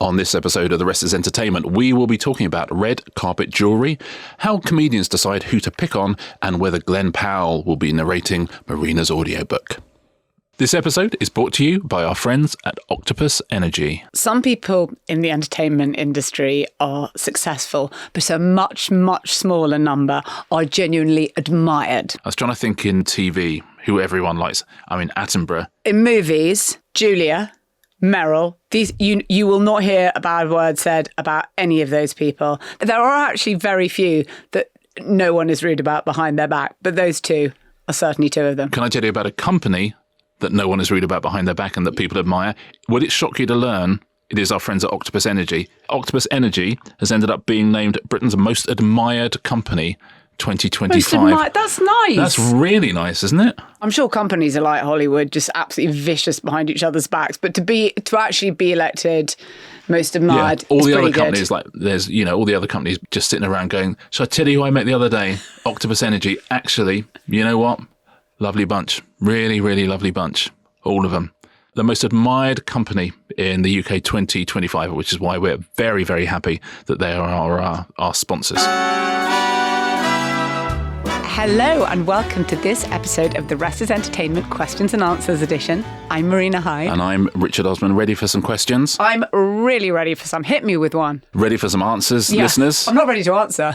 On this episode of The Rest is Entertainment, we will be talking about red carpet jewellery, how comedians decide who to pick on, and whether Glenn Powell will be narrating Marina's audiobook. This episode is brought to you by our friends at Octopus Energy. Some people in the entertainment industry are successful, but a much, much smaller number are genuinely admired. I was trying to think in TV who everyone likes. I mean, Attenborough. In movies, Julia, Meryl, these you will not hear a bad word said about any of those people. There are actually very few that no one is rude about behind their back, but those two are certainly two of them. Can I tell you about a company that no one is rude about behind their back and that people admire? Would it shock you to learn it is our friends at Octopus Energy? Octopus Energy has ended up being named Britain's most admired company 2025. That's nice. That's really nice, isn't it? I'm sure companies are like Hollywood, just absolutely vicious behind each other's backs. But to actually be elected most admired, all is the pretty other companies, good. like there's, all the other companies just sitting around going, "Shall I tell you who I met the other day? Octopus Energy." Actually, you know what? Lovely bunch, really, really lovely bunch. All of them. The most admired company in the UK 2025, which is why we're very, very happy that they are our sponsors. Hello and welcome to this episode of The Rest is Entertainment Questions and Answers edition. I'm Marina Hyde. And I'm Richard Osman. Ready for some questions? I'm really ready for some. Hit me with one. Ready for some answers, listeners? I'm not ready to answer.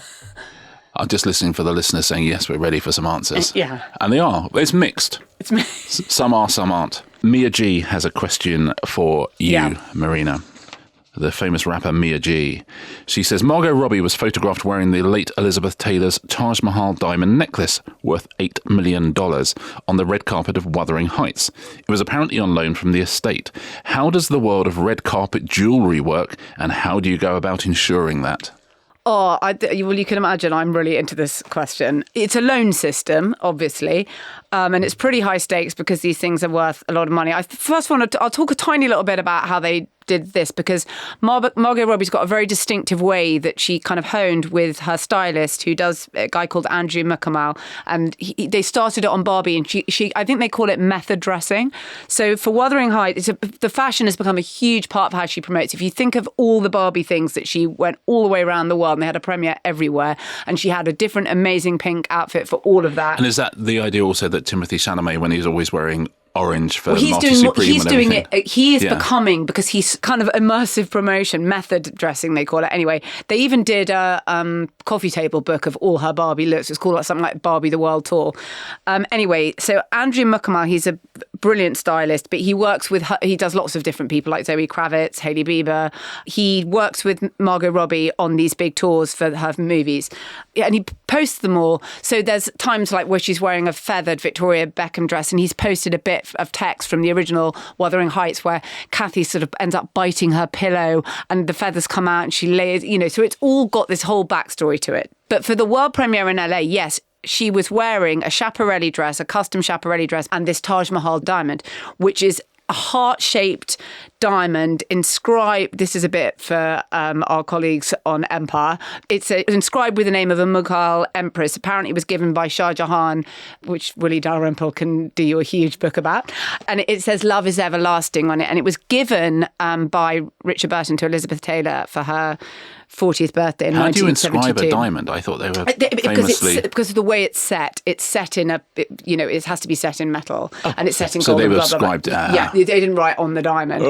I'm just listening for the listeners saying, yes, we're ready for some answers. Yeah. And they are. It's mixed. It's mixed. Some are, some aren't. Mia G has a question for you, Marina. The famous rapper Mia G. She says, Margot Robbie was photographed wearing the late Elizabeth Taylor's Taj Mahal diamond necklace worth $8 million on the red carpet of Wuthering Heights. It was apparently on loan from the estate. How does the world of red carpet jewellery work, and how do you go about ensuring that? Oh, well, you can imagine I'm really into this question. It's a loan system, obviously, and it's pretty high stakes because these things are worth a lot of money. I'll talk a tiny little bit about how they did this, because Margot Robbie's got a very distinctive way that she kind of honed with her stylist, who does a guy called Andrew McCamal, and they started it on Barbie, and she I think they call it method dressing. So for Wuthering Heights, the fashion has become a huge part of how she promotes. If you think of all the Barbie things that she went all the way around the world, and they had a premiere everywhere, and she had a different amazing pink outfit for all of that. And is that the idea also that Timothy Chalamet, when he's always wearing orange for he's Marty doing Supreme he's and doing everything? it. He is becoming, because he's kind of immersive promotion, method dressing they call it. Anyway, they even did a coffee table book of all her Barbie looks. It's called something like Barbie the World Tour. Anyway, so Andrew McCamal, he's a brilliant stylist, but he works with her, he does lots of different people like Zoe Kravitz, Hailey Bieber. He works with Margot Robbie on these big tours for her movies, and he posts them all. So there's times like where she's wearing a feathered Victoria Beckham dress, and he's posted a bit of text from the original Wuthering Heights where Kathy sort of ends up biting her pillow and the feathers come out and she lays, so it's all got this whole backstory to it. But for the world premiere in LA, yes, she was wearing a Schiaparelli dress, a custom Schiaparelli dress, and this Taj Mahal diamond, which is a heart-shaped diamond inscribed. This is a bit for our colleagues on Empire. It's inscribed with the name of a Mughal empress. Apparently it was given by Shah Jahan, which Willie Dalrymple can do you a huge book about. And it says "Love is everlasting" on it. And it was given by Richard Burton to Elizabeth Taylor for her 40th birthday in 1972. How do you inscribe a diamond? I thought they were famously... Because of the way it's set. It's set in it has to be set in metal, and it's set in gold. So they were blah, blah, blah. inscribed... Yeah, they didn't write on the diamond.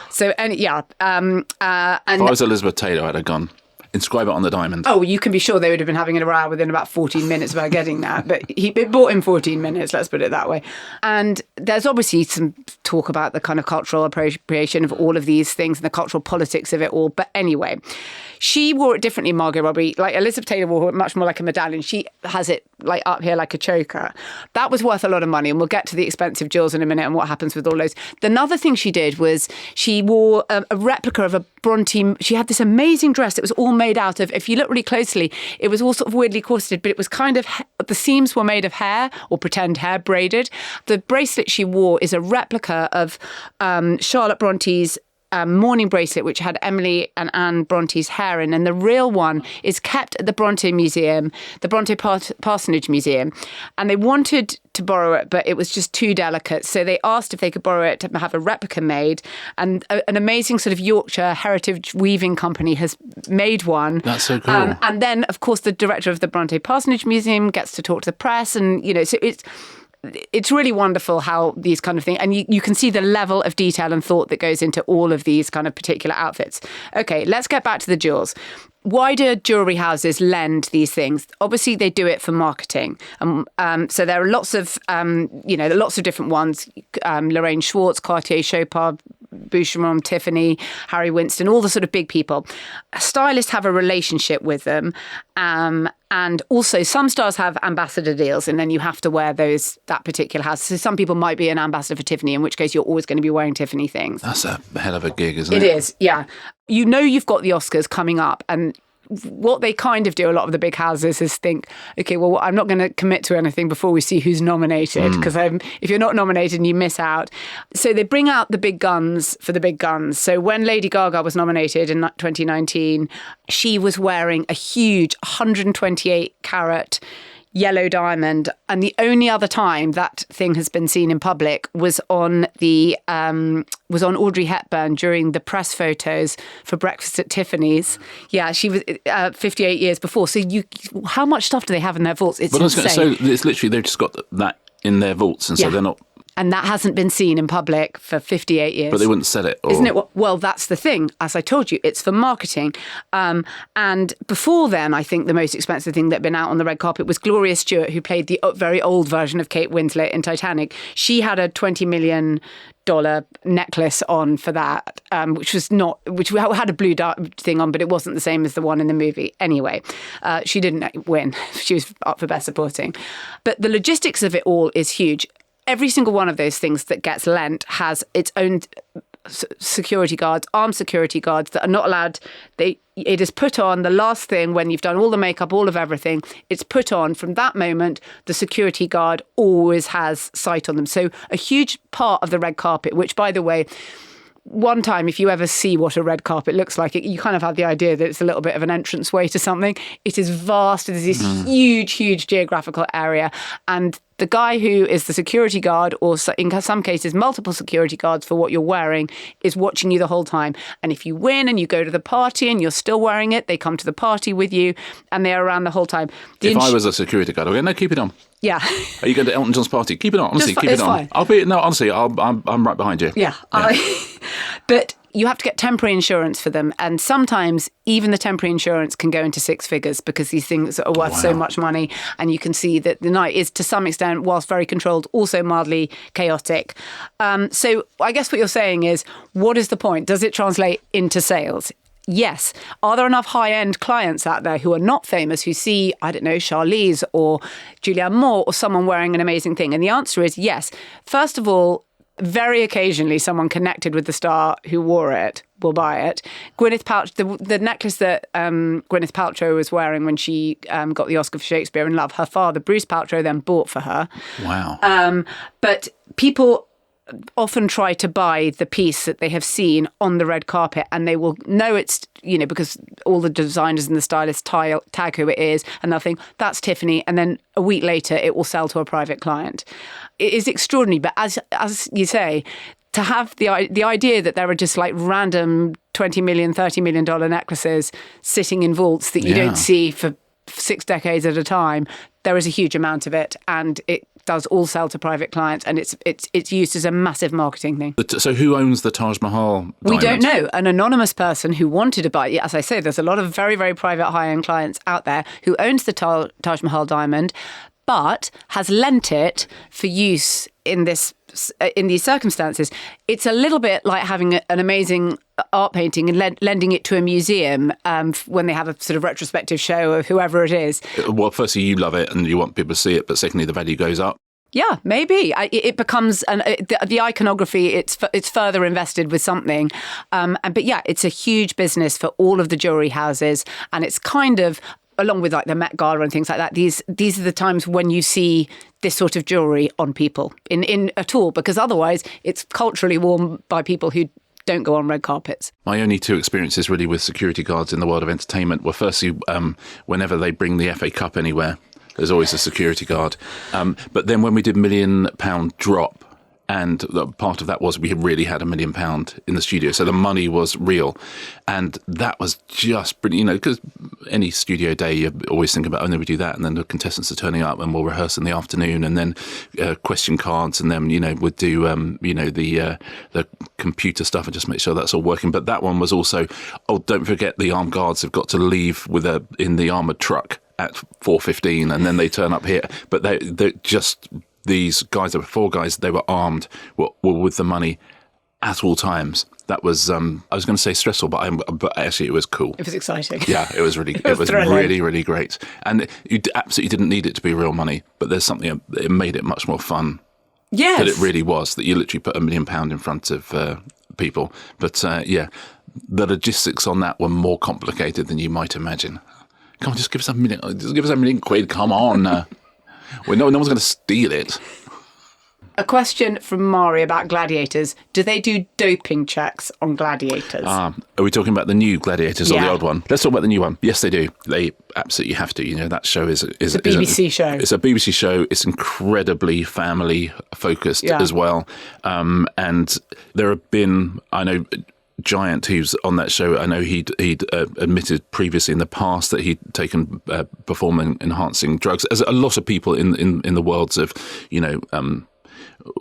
So, and yeah. And if I was Elizabeth Taylor, I'd have gone, inscribe it on the diamond. Oh, you can be sure they would have been having a row within about 14 minutes about getting that. But it bought him 14 minutes, let's put it that way. And there's obviously some talk about the kind of cultural appropriation of all of these things and the cultural politics of it all. But anyway, she wore it differently, Margot Robbie. Like Elizabeth Taylor wore it much more like a medallion. She has it like up here like a choker. That was worth a lot of money. And we'll get to the expensive jewels in a minute and what happens with all those. Another thing she did was she wore a replica of a Bronte. She had this amazing dress that was all made out of, if you look really closely, it was all sort of weirdly corseted, but it was kind of, the seams were made of hair or pretend hair braided. The bracelet she wore is a replica of Charlotte Bronte's mourning bracelet, which had Emily and Anne Bronte's hair in, and the real one is kept at the Bronte Museum, the Bronte Parsonage Museum, and they wanted to borrow it, but it was just too delicate. So they asked if they could borrow it to have a replica made. And an amazing sort of Yorkshire heritage weaving company has made one. That's so cool. And then, of course, the director of the Bronte Parsonage Museum gets to talk to the press. And, so it's really wonderful how these kind of things, and you can see the level of detail and thought that goes into all of these kind of particular outfits. Okay, let's get back to the jewels. Why do jewellery houses lend these things? Obviously, they do it for marketing. So there are lots of, lots of different ones. Lorraine Schwartz, Cartier, Chopard, Boucheron, Tiffany, Harry Winston, all the sort of big people. Stylists have a relationship with them. And also some stars have ambassador deals, and then you have to wear that particular house. So some people might be an ambassador for Tiffany, in which case you're always going to be wearing Tiffany things. That's a hell of a gig, isn't it? It is, yeah. You've got the Oscars coming up, and what they kind of do, a lot of the big houses, is think, okay, well, I'm not going to commit to anything before we see who's nominated, because if you're not nominated, you miss out. So they bring out the big guns for the big guns. So when Lady Gaga was nominated in 2019, she was wearing a huge 128 carat yellow diamond, and the only other time that thing has been seen in public was on Audrey Hepburn during the press photos for Breakfast at Tiffany's. Yeah, she was 58 years before. So how much stuff do they have in their vaults? It's insane. So it's literally they've just got that in their vaults, and so they're not. And that hasn't been seen in public for 58 years. But they wouldn't sell it. Isn't it? Well, that's the thing. As I told you, it's for marketing. And before then, I think the most expensive thing that had been out on the red carpet was Gloria Stewart, who played the very old version of Kate Winslet in Titanic. She had a $20 million necklace on for that, which had a blue thing on, but it wasn't the same as the one in the movie. Anyway, she didn't win. She was up for Best Supporting. But the logistics of it all is huge. Every single one of those things that gets lent has its own security guards, armed security guards that are not allowed. It is put on the last thing when you've done all the makeup, all of everything. It's put on from that moment. The security guard always has sight on them. So a huge part of the red carpet, which, by the way, one time, if you ever see what a red carpet looks like, you kind of have the idea that it's a little bit of an entranceway to something. It is vast. There's this huge, huge geographical area. And the guy who is the security guard, or in some cases multiple security guards for what you're wearing, is watching you the whole time. And if you win and you go to the party and you're still wearing it, they come to the party with you and they're around the whole time. If I was a security guard, I'd go, no, keep it on. Yeah. Are you going to Elton John's party? Keep it on. Honestly, keep it on. Fine. Honestly, I'm right behind you. Yeah. But you have to get temporary insurance for them. And sometimes even the temporary insurance can go into six figures because these things are worth so much money. And you can see that the night is, to some extent, whilst very controlled, also mildly chaotic. So I guess what you're saying is, what is the point? Does it translate into sales? Yes. Are there enough high-end clients out there who are not famous, who see, I don't know, Charlize or Julianne Moore or someone wearing an amazing thing? And the answer is yes. First of all, very occasionally someone connected with the star who wore it will buy it. Gwyneth Paltrow, the necklace that Gwyneth Paltrow was wearing when she got the Oscar for Shakespeare in Love, her father, Bruce Paltrow, then bought for her. Wow. But people often try to buy the piece that they have seen on the red carpet, and they will know it's, because all the designers and the stylists tag who it is, and they'll think, that's Tiffany, and then a week later it will sell to a private client. It is extraordinary, but as you say, to have the idea that there are just like random $20 million, $30 million necklaces sitting in vaults that you don't see for 6 decades at a time, there is a huge amount of it, and it does all sell to private clients, and it's used as a massive marketing thing. So who owns the Taj Mahal diamond? We don't know. An anonymous person who wanted to buy it. As I say, there's a lot of very, very private high-end clients out there who owns the Taj Mahal diamond, but has lent it for use in these circumstances. It's a little bit like having an amazing art painting and lending it to a museum when they have a sort of retrospective show of whoever it is. Well, firstly, you love it and you want people to see it, but secondly, the value goes up. Yeah, maybe. It becomes the iconography, it's further invested with something. But yeah, it's a huge business for all of the jewellery houses, and it's kind of, along with like the Met Gala and things like that, these are the times when you see this sort of jewellery on people in at all, because otherwise it's culturally worn by people who don't go on red carpets. My only two experiences really with security guards in the world of entertainment were firstly, whenever they bring the FA Cup anywhere, There's always a security guard. But then when we did £1 Million Drop, and part of that was we really had £1 million in the studio, so the money was real, and that was just brilliant. You know, because any studio day you always think about, oh, then we do that, and then the contestants are turning up, and we'll rehearse in the afternoon, and then question cards, and then we'd do the computer stuff and just make sure that's all working. But that one was also, oh, don't forget the armed guards have got to leave in the armoured truck at 4:15, and then they turn up here, but they just. These guys, there were 4 guys, they were armed, were with the money at all times. That was, I was going to say stressful, but actually it was cool. It was exciting. Yeah, it was really, it was really, really great. And you absolutely didn't need it to be real money, but there's something, it made it much more fun. Yes. That it really was, that you literally put £1 million in front of people. But the logistics on that were more complicated than you might imagine. Come on, just give us £1 million, £1 million, come on. Well, no one's going to steal it. A question from Mari about gladiators. Do they do doping checks on gladiators? Are we talking about the new gladiators or the old one? Let's talk about the new one. Yes, they do. They absolutely have to. That show is a BBC show. It's a BBC show. It's incredibly family focused as well. And there have been, I know, Giant, who's on that show, I know he'd admitted previously in the past that he'd taken performance-enhancing drugs, as a lot of people in the worlds of,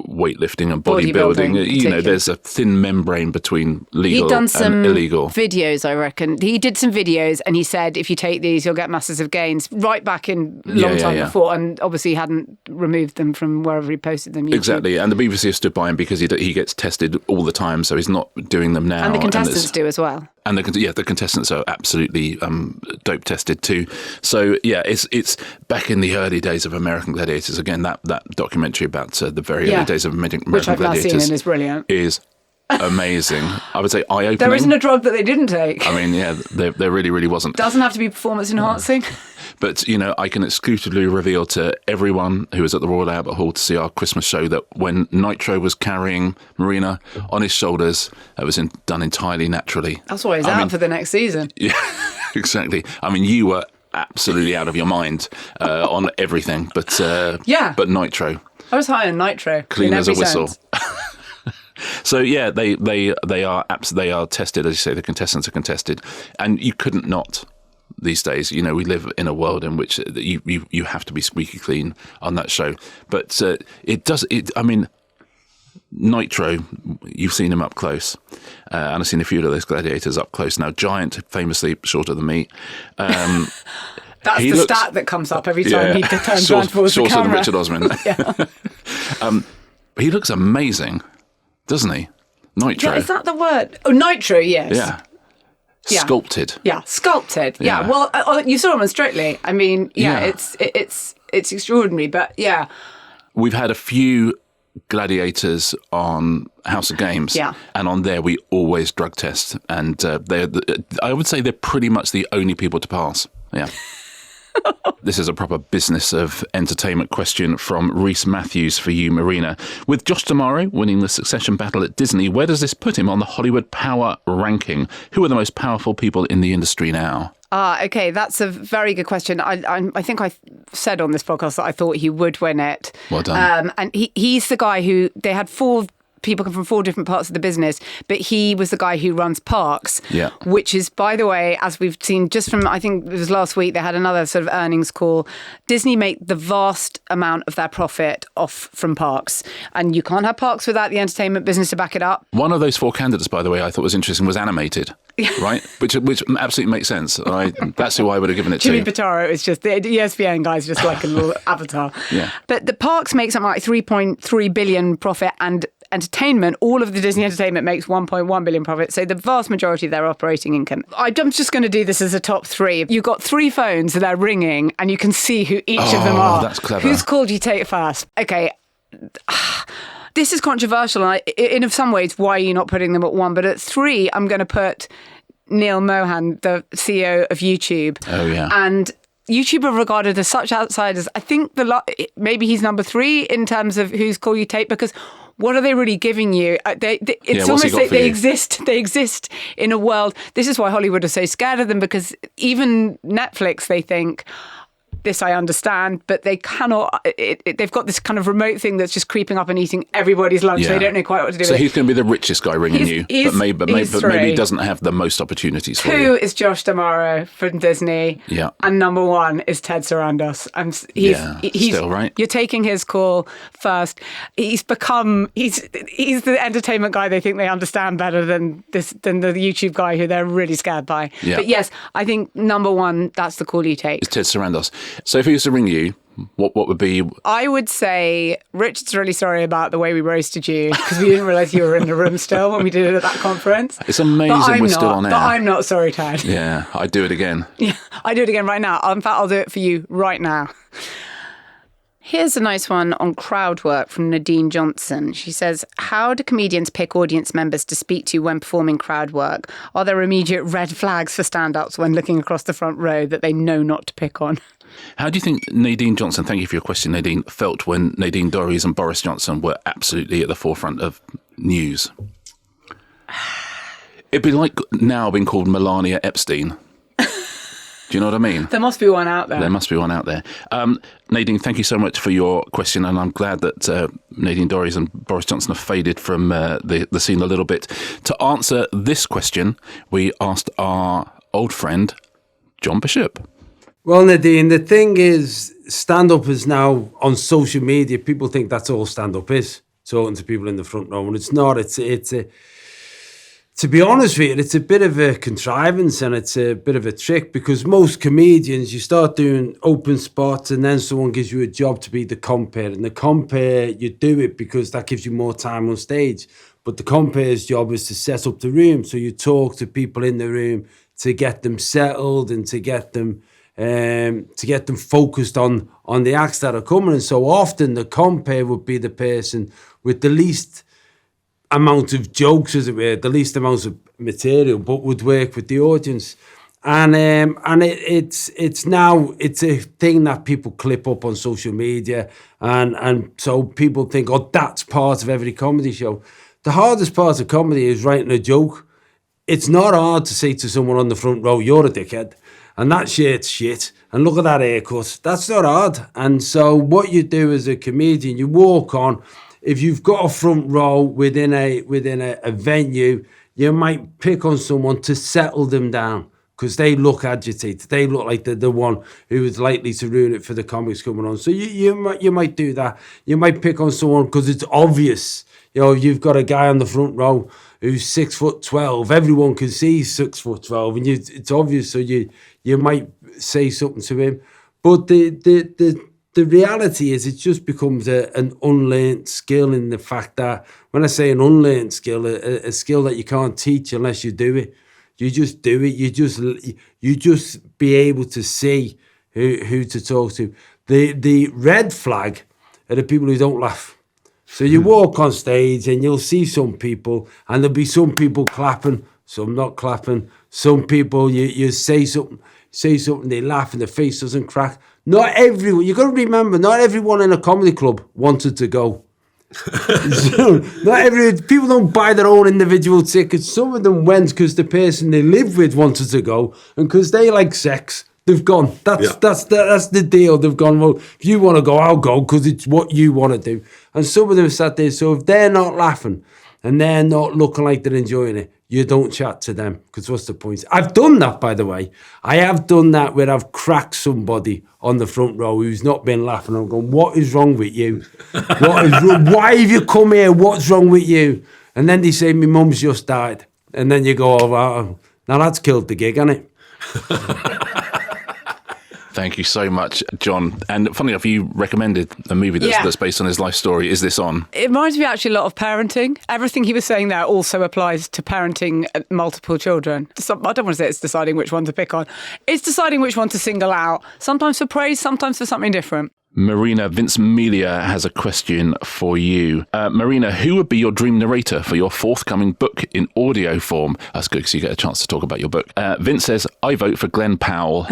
weightlifting and bodybuilding. There's a thin membrane between legal and illegal. Videos, I reckon. He did some videos and he said, if you take these, you'll get massive gains right back in a long time before, and obviously hadn't removed them from wherever he posted them. YouTube. Exactly, and the BBC have stood by him because he gets tested all the time, so he's not doing them now. And the contestants do as well. And the contestants are absolutely dope tested too. So it's back in the early days of American Gladiators. Again, that documentary about the very early days of American Gladiators, which I've now seen and is brilliant, is amazing. I would say eye-opening. There isn't a drug that they didn't take. I mean, there really, really wasn't. Doesn't have to be performance enhancing. But, I can exclusively reveal to everyone who was at the Royal Albert Hall to see our Christmas show that when Nitro was carrying Marina on his shoulders, that was done entirely naturally. That's why he's out for the next season. Yeah, exactly. I mean, you were absolutely out of your mind on everything, but Nitro. I was high on Nitro. Clean as a whistle. So they are tested, as you say. The contestants are contested, and you couldn't not. These days, we live in a world in which you have to be squeaky clean on that show. But I mean, Nitro, you've seen him up close, and I've seen a few of those gladiators up close. Now, Giant, famously shorter than me. That's the stat that comes up every time he turns around towards the camera. Shorter than Richard Osman. He looks amazing, doesn't he? Nitro. Yeah, is that the word? Oh, Nitro, yes. Yeah. Sculpted. Yeah, sculpted. Yeah. Well, you saw him on Strictly. I mean, it's extraordinary, but yeah. We've had a few gladiators on House of Games. Yeah. And on there, we always drug test. And I would say they're pretty much the only people to pass. Yeah. This is a proper business of entertainment question from Rhys Matthews for you, Marina. With Josh D'Amaro winning the succession battle at Disney, where does this put him on the Hollywood power ranking? Who are the most powerful people in the industry now? Okay, that's a very good question. I think I said on this podcast that I thought he would win it. Well done. And he's the guy who, they had 4 people come from 4 different parts of the business, but he was the guy who runs parks, which is, by the way, as we've seen just from, I think it was last week, they had another sort of earnings call. Disney make the vast amount of their profit off from parks, and you can't have parks without the entertainment business to back it up. One of those 4 candidates, by the way, I thought was interesting, was animated. Right, which absolutely makes sense. That's who I would have given it Jimmy to. Pitaro is just the ESPN guy's just like a little avatar. Yeah. But the parks make something like 3.3 billion profit, and entertainment, all of the Disney entertainment makes 1.1 billion profit. So the vast majority of their operating income. I'm just going to do this as a top 3. You've got 3 phones that are ringing, and you can see who each of them are. That's clever. Who's called you take first? Okay. This is controversial, and in some ways, why are you not putting them at 1? But at 3, I'm going to put Neil Mohan, the CEO of YouTube. Oh, yeah. And YouTube are regarded as such outsiders. I think maybe he's number 3 in terms of who's call you tape, because what are they really giving you? It's almost like they exist in a world. This is why Hollywood are so scared of them, because even Netflix, they think, this I understand, but they cannot. They've got this kind of remote thing that's just creeping up and eating everybody's lunch. Yeah. They don't know quite what to do So with he's going to be the richest guy ringing you, but maybe he doesn't have the most opportunities for you. 2 is Josh D'Amaro from Disney. Yeah. And number 1 is Ted Sarandos. And he's still right. You're taking his call first. He's the entertainment guy they think they understand better than the YouTube guy who they're really scared by. Yeah. But yes, I think number 1, that's the call you take. It's Ted Sarandos. So if he was to ring you, what would be? I would say, Richard's really sorry about the way we roasted you because we didn't realise you were in the room still when we did it at that conference. It's amazing we're still on air. But I'm not sorry, Ted. Yeah, I'd do it again. Yeah, I do it again right now. In fact, I'll do it for you right now. Here's a nice one on crowd work from Nadine Johnson. She says, how do comedians pick audience members to speak to when performing crowd work? Are there immediate red flags for stand-ups when looking across the front row that they know not to pick on? How do you think Nadine Johnson, thank you for your question, Nadine, felt when Nadine Dorries and Boris Johnson were absolutely at the forefront of news? It'd be like now being called Melania Epstein. Do you know what I mean? There must be one out there. There must be one out there. Nadine, thank you so much for your question, and I'm glad that Nadine Dorries and Boris Johnson have faded from the scene a little bit. To answer this question, we asked our old friend, John Bishop. Well, Nadine, the thing is, stand-up is now on social media. People think that's all stand-up is, talking to people in the front row, and it's not. To be honest with you, it's a bit of a contrivance and it's a bit of a trick because most comedians, you start doing open spots and then someone gives you a job to be the compere. And the compere, you do it because that gives you more time on stage. But the compere's job is to set up the room. So you talk to people in the room to get them settled and to get them focused on the acts that are coming. And so often the compere would be the person with the least amount of jokes, as it were, the least amount of material, but would work with the audience. And it's a thing that people clip up on social media, and so people think, oh, that's part of every comedy show. The hardest part of comedy is writing a joke. It's not hard to say to someone on the front row, you're a dickhead, and that shirt's shit, and look at that haircut. That's not hard. And so what you do as a comedian, you walk on. If you've got a front row within a venue, you might pick on someone to settle them down because they look agitated. They look like they're the one who is likely to ruin it for the comics coming on. So you might do that. You might pick on someone because it's obvious. You know, you've got a guy on the front row who's 6'12". Everyone can see he's 6'12", and it's obvious. So you might say something to him, but the reality is it just becomes an unlearned skill in the fact that when I say an unlearned skill, a skill that you can't teach unless you do it. You just do it. You just be able to see who to talk to. The red flag are the people who don't laugh. So you walk on stage and you'll see some people and there'll be some people clapping, some not clapping. Some people you say something, they laugh and their face doesn't crack. Not everyone, you got to remember, not everyone in a comedy club wanted to go. So, people don't buy their own individual tickets. Some of them went because the person they live with wanted to go, and because they like sex, they've gone. That's the deal. They've gone, well, if you want to go, I'll go because it's what you want to do. And some of them sat there. So if they're not laughing and they're not looking like they're enjoying it, you don't chat to them, because what's the point? I've done that, by the way. I have done that where I've cracked somebody on the front row who's not been laughing. I'm going, what is wrong with you? Why have you come here? What's wrong with you? And then they say, my mum's just died. And then you go, oh, wow. Now that's killed the gig, hasn't it? Thank you so much, John. And funny enough, you recommended a movie that's based on his life story. Is this on? It reminds me actually a lot of parenting. Everything he was saying there also applies to parenting multiple children. I don't want to say it's deciding which one to pick on. It's deciding which one to single out, sometimes for praise, sometimes for something different. Marina Vince-Melia has a question for you. Marina, who would be your dream narrator for your forthcoming book in audio form? That's good because you get a chance to talk about your book. Vince says, I vote for Glenn Powell.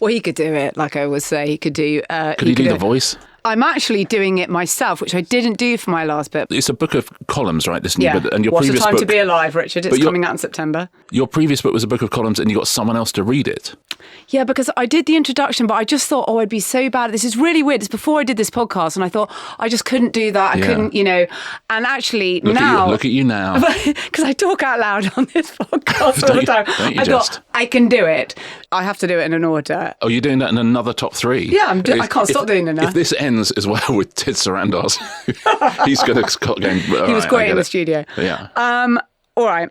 Well, he could do it, like I always say. He could do... Could he do the voice? I'm actually doing it myself, which I didn't do for my last book. It's a book of columns, right? This new book. And your What's the previous Time book, to Be Alive, Richard? It's coming out in September. Your previous book was a book of columns and you got someone else to read it. Yeah, because I did the introduction, but I just thought, I'd be so bad. This is really weird. It's before I did this podcast, and I thought, I just couldn't do that. I couldn't, and actually Look at you now. Because I talk out loud on this podcast all the time. I thought, I can do it. I have to do it in an order. Oh, you're doing that in another top 3? Yeah, I can't stop doing it now. If this ends as well with Ted Sarandos, he's going to... He was great in the studio. Yeah. All right.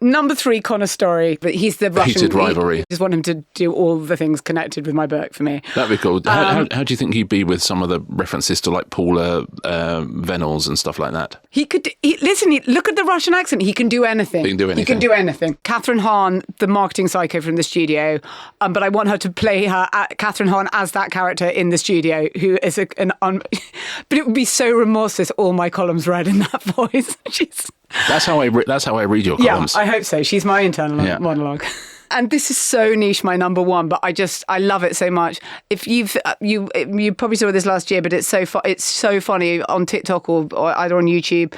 Number 3, Connor Story, but he's the Russian... Heated rivalry. I just want him to do all the things connected with my book for me. That'd be cool. How do you think he'd be with some of the references to like Paula Venables and stuff like that? Listen, look at the Russian accent. He can do anything. He can do anything. He can do anything. Catherine Hahn, the marketing psycho from the studio, but I want her to play Catherine Hahn as that character in the studio, who is but it would be so remorseless, all my columns read in that voice. That's how I read your columns. Yeah, I hope so. She's my internal monologue. And this is so niche, my number 1, but I love it so much. If you probably saw this last year, but it's so funny on TikTok or either on YouTube.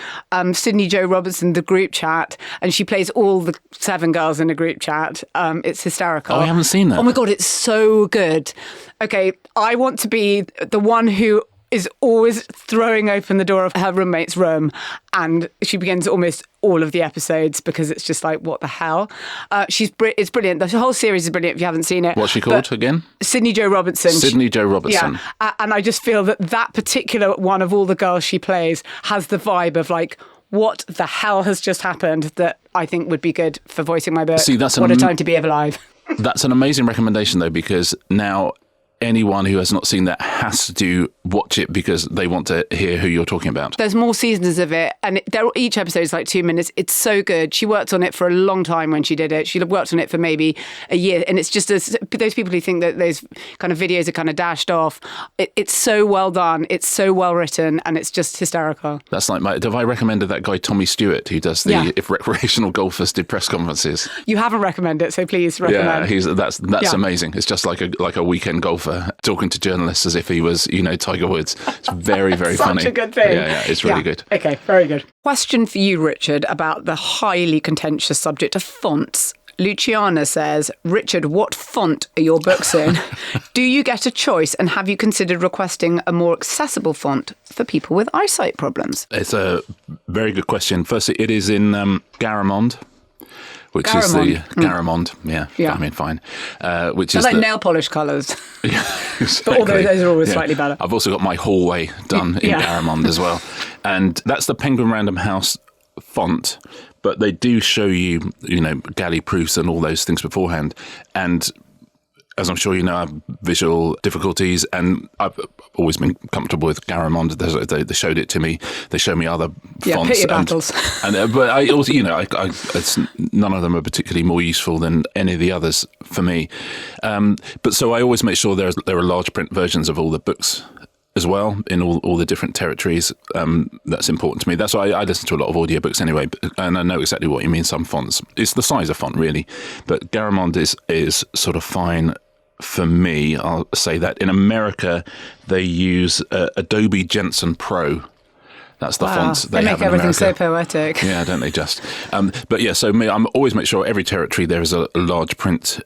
Sydney Jo Robertson, the group chat, and she plays all the 7 girls in a group chat. It's hysterical. Oh, I haven't seen that. Oh my God, it's so good. Okay, I want to be the one who is always throwing open the door of her roommate's room, and she begins almost all of the episodes because it's just like, what the hell? It's brilliant. The whole series is brilliant if you haven't seen it. What's she called again? Sydney Jo Robertson. Sydney Jo Robertson. Yeah, and I just feel that particular one of all the girls she plays has the vibe of like, what the hell has just happened that I think would be good for voicing my book. See, What a Time to Be Alive. That's an amazing recommendation, though, because now anyone who has not seen that has to watch it because they want to hear who you're talking about. There's more seasons of it, and each episode is like 2 minutes. It's so good. She worked on it for a long time when she did it. She worked on it for maybe a year, and it's just those people who think that those kind of videos are kind of dashed off. It's so well done. It's so well written, and it's just hysterical. That's like have I recommended that guy Tommy Stewart who does if recreational golfers did press conferences? You haven't recommended it, so please recommend. Yeah, that's amazing. It's just like a weekend golfer talking to journalists as if he was, Tiger Woods. It's very, very funny. Such a good thing. Yeah, it's really good. Okay, very good. Question for you, Richard, about the highly contentious subject of fonts. Luciana says, Richard, what font are your books in? Do you get a choice, and have you considered requesting a more accessible font for people with eyesight problems? It's a very good question. Firstly, it is in Garamond. Which is the Garamond, I mean, fine. Which is like nail polish colours. Yeah, exactly. But although those are always slightly better. I've also got my hallway done in Garamond as well. And that's the Penguin Random House font. But they do show you, galley proofs and all those things beforehand. And as I'm sure you know, I have visual difficulties, and I've always been comfortable with Garamond. They showed it to me. They show me other fonts. Pick your battles. But I also, none of them are particularly more useful than any of the others for me. But so I always make sure there are large print versions of all the books as well in all the different territories. That's important to me. That's why I listen to a lot of audiobooks anyway, and I know exactly what you mean. Some fonts, it's the size of font really, but Garamond is sort of fine for me. I'll say that. In America, they use Adobe Jensen Pro. That's the fonts they have in America. They make everything so poetic. Yeah, don't they just? But yeah, so I'm always make sure every territory there is a large print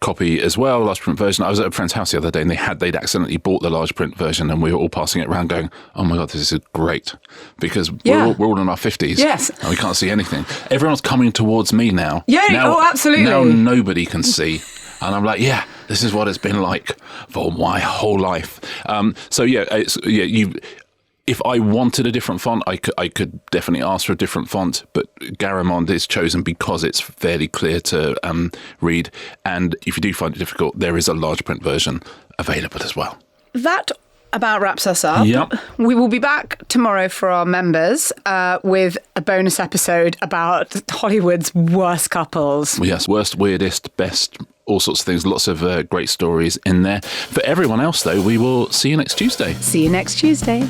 copy as well, a large print version. I was at a friend's house the other day, and they'd accidentally bought the large print version, and we were all passing it around going, oh my God, this is great. Because we're all in our 50s. Yes. And we can't see anything. Everyone's coming towards me now. Yeah, absolutely. Now nobody can see. And I'm like, yeah, this is what it's been like for my whole life. If I wanted a different font, I could definitely ask for a different font. But Garamond is chosen because it's fairly clear to read. And if you do find it difficult, there is a large print version available as well. That about wraps us up. Yep. We will be back tomorrow for our members with a bonus episode about Hollywood's worst couples. Yes, worst, weirdest, best, all sorts of things. Lots of great stories in there. For everyone else, though, we will see you next Tuesday. See you next Tuesday.